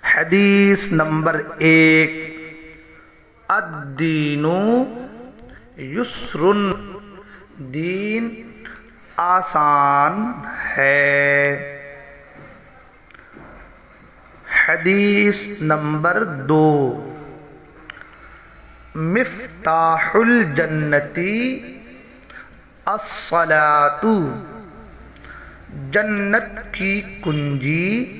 حدیث نمبر 1، الدین یسر، دین آسان ہے۔ حدیث نمبر 2، مفتاح الجنت الصلاۃ، جنت کی کنجی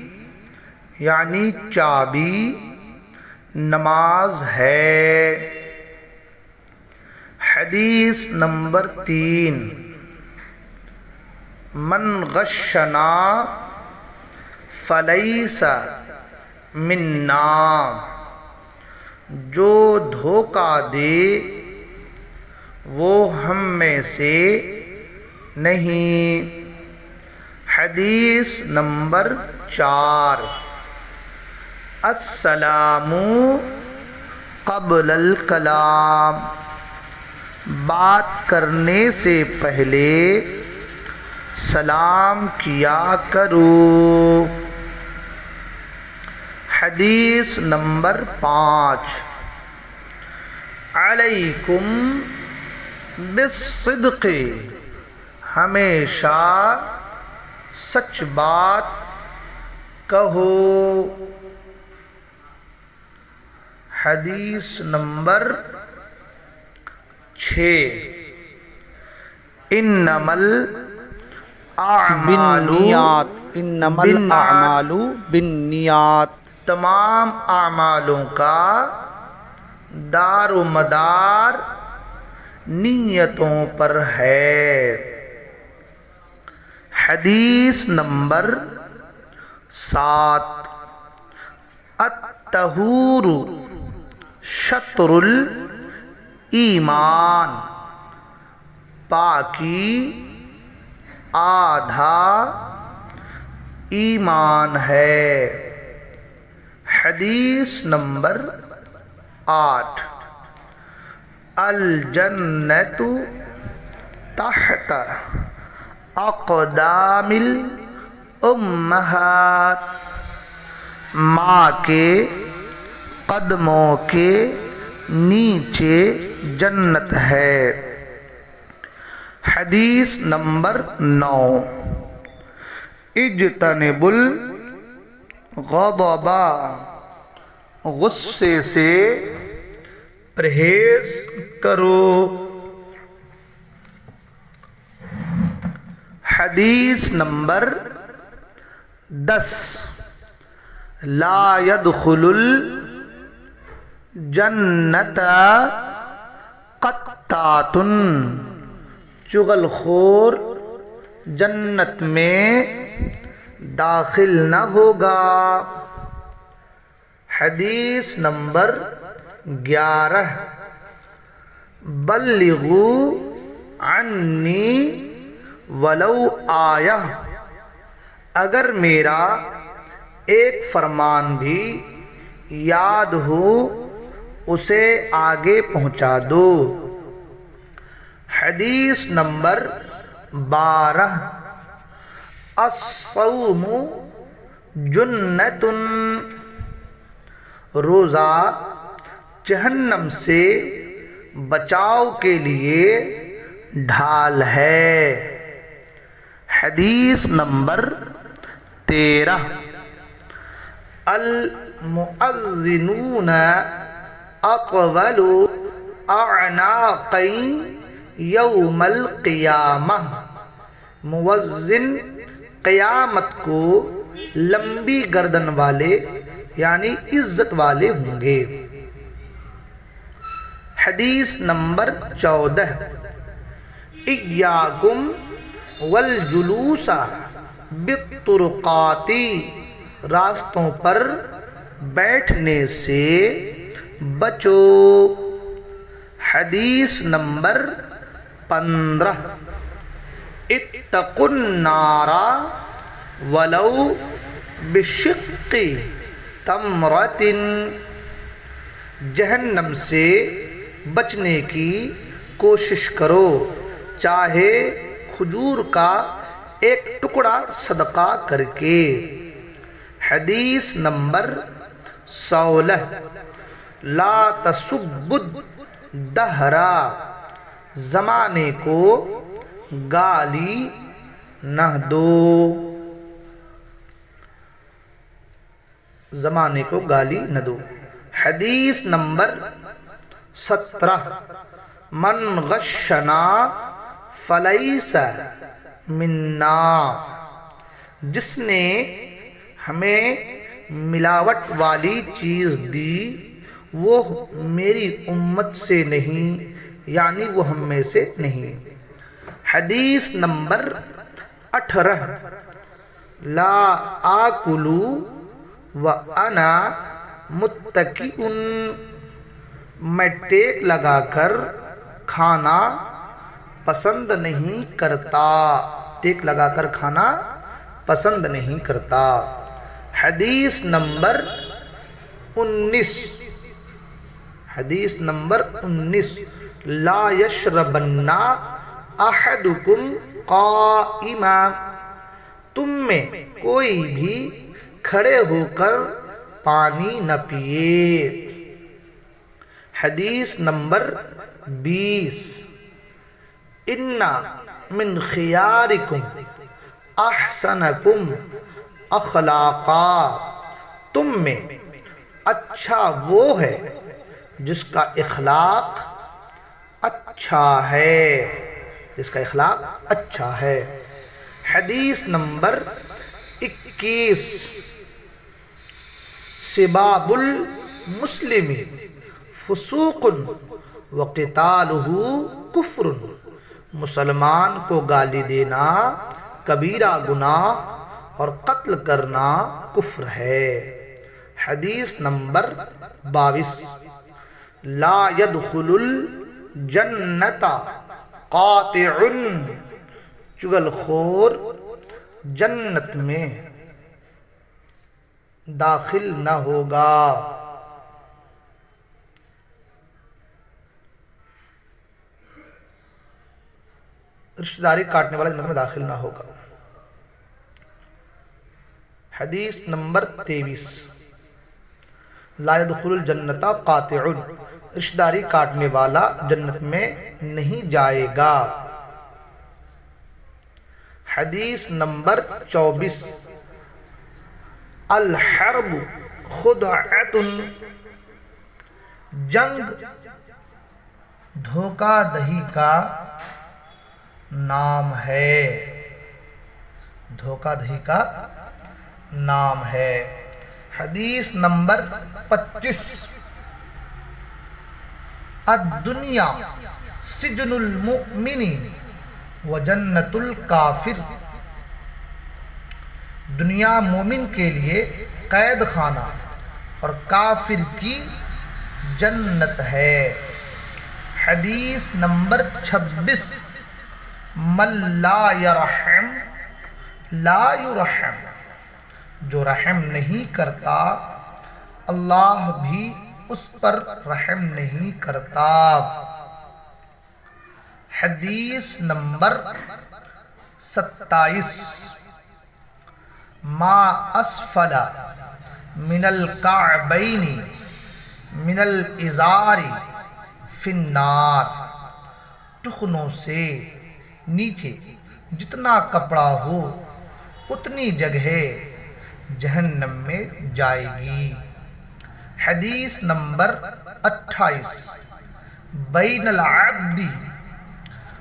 یعنی چابی نماز ہے۔ حدیث نمبر 3، من غشنا فلیس منا، جو دھوکہ دے وہ ہم میں سے نہیں۔ حدیث نمبر 4، السلام قبل الکلام، بات کرنے سے پہلے سلام کیا کرو۔ حدیث نمبر 5، علیکم بالصدق، ہمیشہ سچ بات کہو۔ حدیث نمبر 6، انما الاعمال بالنیات، تمام اعمالوں کا دار و مدار نیتوں پر ہے۔ حدیث نمبر 7، الطہور شطر الایمان، پاکی آدھا ایمان ہے۔ حدیث نمبر 8، الجنت تحت اقدام الامہات، ماں کے قدموں کے نیچے جنت ہے۔ حدیث نمبر 9، اجتنب الغضب، غصے سے پرہیز کرو۔ حدیث نمبر 10، لا يدخل الجنت قطات، چغل خور جنت میں داخل نہ ہوگا۔ حدیث نمبر 11، بلغوا عنی ولو آیہ، اگر میرا ایک فرمان بھی یاد ہو اسے آگے پہنچا دو۔ حدیث نمبر 12، الصوم جنۃ، روزہ جہنم سے بچاؤ کے لیے ڈھال ہے۔ حدیث نمبر 13، المؤذنون اطول اعناقا یوم القیامہ، مؤذن قیامت کو لمبی گردن والے یعنی عزت والے ہوں گے۔ حدیث نمبر 14، ایاکم والجلوس بالطرقات، راستوں پر بیٹھنے سے بچو۔ حدیث نمبر 15، اتقوا النار ولو بشق تمرۃ، جہنم سے بچنے کی کوشش کرو چاہے کھجور کا ایک ٹکڑا صدقہ کر کے۔ حدیث نمبر 16 لا تسبد دہرا، زمانے کو گالی نہ دو، زمانے کو گالی نہ دو۔ حدیث نمبر 17 من غشنا فلیس منا، جس نے ہمیں ملاوٹ والی چیز دی وہ میری امت سے نہیں، یعنی وہ ہم میں سے نہیں۔ حدیث نمبر 18 لا آکلو وانا متکئ، میں ٹیک لگا کر کھانا پسند نہیں کرتا، ٹیک لگا کر کھانا پسند نہیں کرتا۔ حدیث نمبر 19 حدیث نمبر 19 لا یشربن احدکم قائما، تم میں کوئی بھی کھڑے ہو کر پانی نہ پیے۔ حدیث نمبر 20 ان من خیارکم احسنکم اخلاقا، تم میں اچھا وہ ہے جس کا اخلاق اچھا ہے، جس کا اخلاق اچھا ہے۔ حدیث نمبر 21 سباب المسلم فسوق وقتالہ کفر، مسلمان کو گالی دینا کبیرہ گناہ اور قتل کرنا کفر ہے۔ حدیث نمبر 22 لا يدخل الجنت قاطع، چغل خور جنت میں داخل نہ ہوگا۔ رشتہ داری کاٹنے والا جنت میں داخل نہ ہوگا۔ حدیث نمبر 23 لا يدخل الجنت قاطع، رشتہ داری کاٹنے والا جنت میں نہیں جائے گا۔ حدیث نمبر 24 الحرب خدعۃ، جنگ دھوکہ دہی کا نام ہے، دھوکہ دہی کا نام ہے۔ حدیث نمبر 25 الدنیا سجن المؤمن وجنت الکافر، دنیا مومن کے لیے قید خانہ اور کافر کی جنت ہے۔ حدیث نمبر 26 من لا یرحم لا یرحم، جو رحم نہیں کرتا اللہ بھی اس پر رحم نہیں کرتا۔ حدیث نمبر 27 ما اسفل من الکعبین من الازار فی النار، ٹخنوں سے نیچے جتنا کپڑا ہو اتنی جگہ جہنم میں جائے گی۔ حدیث نمبر 28 بین العبد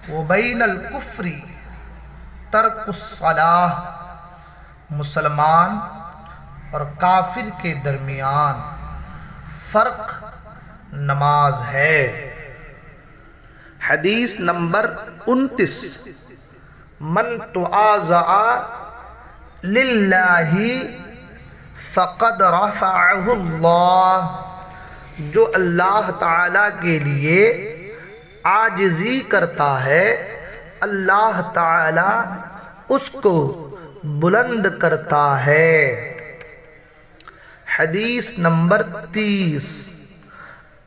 و بین الکفر ترک الصلاۃ، مسلمان اور کافر کے درمیان فرق نماز ہے۔ حدیث نمبر 29 من تواضع للہ فقد رفعہ اللہ، جو اللہ تعالی کے لیے عاجزی کرتا ہے اللہ تعالی اس کو بلند کرتا ہے۔ حدیث نمبر 30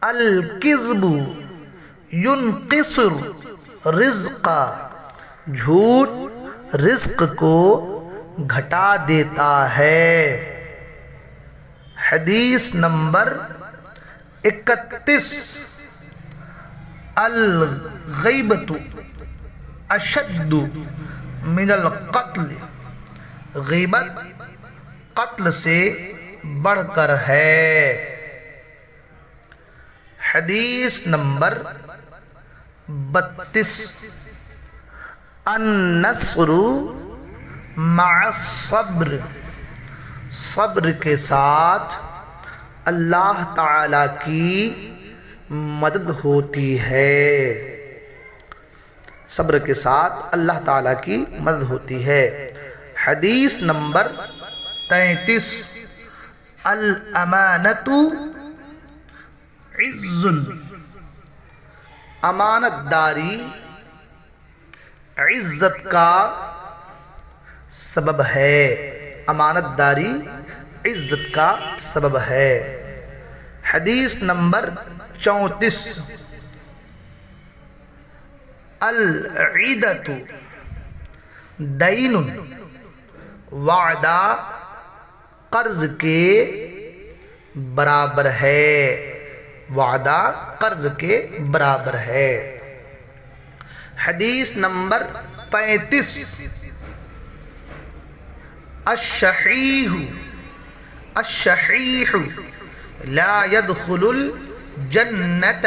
الکذب ینقص الرزق، جھوٹ رزق کو گھٹا دیتا ہے۔ حدیث نمبر 31، الغیبت اشد من القتل، غیبت قتل سے بڑھ کر ہے۔ حدیث نمبر 32، النصر مع الصبر، صبر کے ساتھ اللہ تعالی کی مدد ہوتی ہے، صبر کے ساتھ اللہ تعالی کی مدد ہوتی ہے۔ حدیث نمبر 33، الامانۃ عز، امانت داری عزت کا سبب ہے، امانت داری عزت کا سبب ہے۔ حدیث نمبر 34، العیدۃ دین، وعدہ قرض کے برابر ہے، وعدہ قرض کے برابر ہے۔ حدیث نمبر 35، الشحیح، الشحیح لا يدخل الجنت،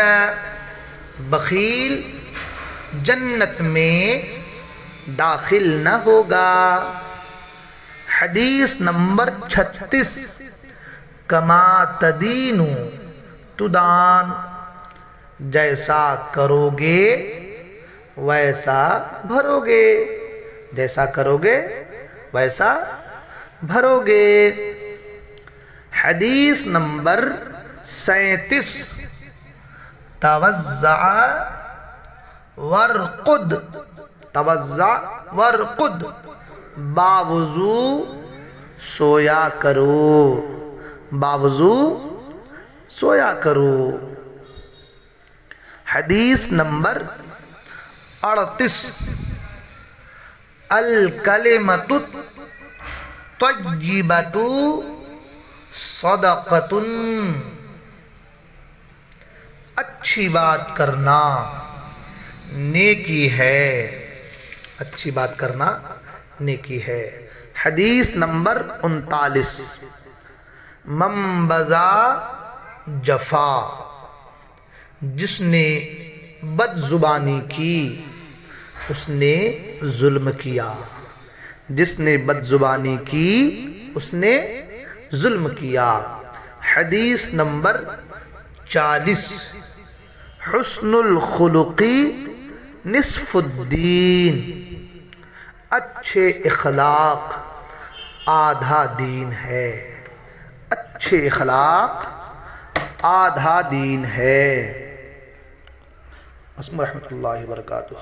بخیل جنت میں داخل نہ ہوگا۔ حدیث نمبر 36، کما تدین تدان، جیسا کرو گے ویسا بھرو گے، جیسا کرو گے ویسا بھرو گے۔ حدیث نمبر 37، توزع ورقد، توزع ورقد، باوضو سویا کرو، باوضو سویا کرو۔ حدیث نمبر 38، الکلمۃ الطیبۃ صدقۃ، اچھی بات کرنا نیکی ہے، اچھی بات کرنا نیکی ہے۔ حدیث نمبر 39، من بذا جفا، جس نے بد زبانی کی اس نے ظلم کیا، جس نے بد زبانی کی اس نے ظلم کیا۔ حدیث نمبر 40، حسن الخلق نصف الدین، اچھے اخلاق آدھا دین ہے، اچھے اخلاق آدھا دین ہے۔ السلام علیکم ورحمۃ اللہ وبرکاتہ۔